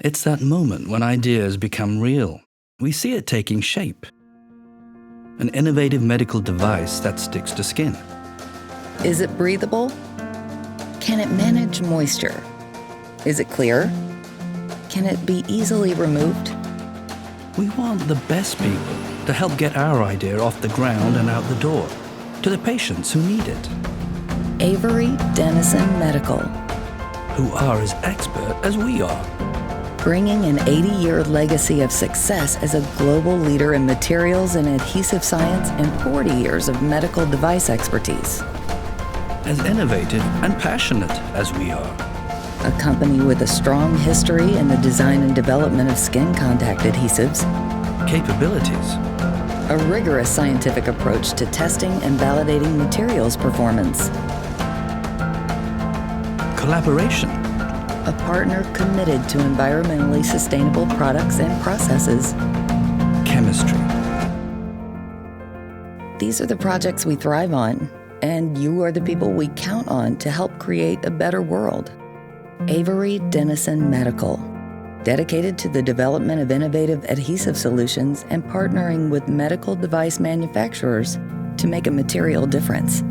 It's that moment when ideas become real. We see it taking shape. An innovative medical device that sticks to skin. Is it breathable? Can it manage moisture? Is it clear? Can it be easily removed? We want the best people to help get our idea off the ground and out the door, to the patients who need it. Avery Dennison Medical, who are as expert as we are. Bringing an 80-year legacy of success as a global leader in materials and adhesive science and 40 years of medical device expertise. As innovative and passionate as we are. A company with a strong history in the design and development of skin contact adhesives. Capabilities. A rigorous scientific approach to testing and validating materials performance. Collaboration. A partner committed to environmentally sustainable products and processes. Chemistry. These are the projects we thrive on, and you are the people we count on to help create a better world. Avery Dennison Medical, dedicated to the development of innovative adhesive solutions and partnering with medical device manufacturers to make a material difference.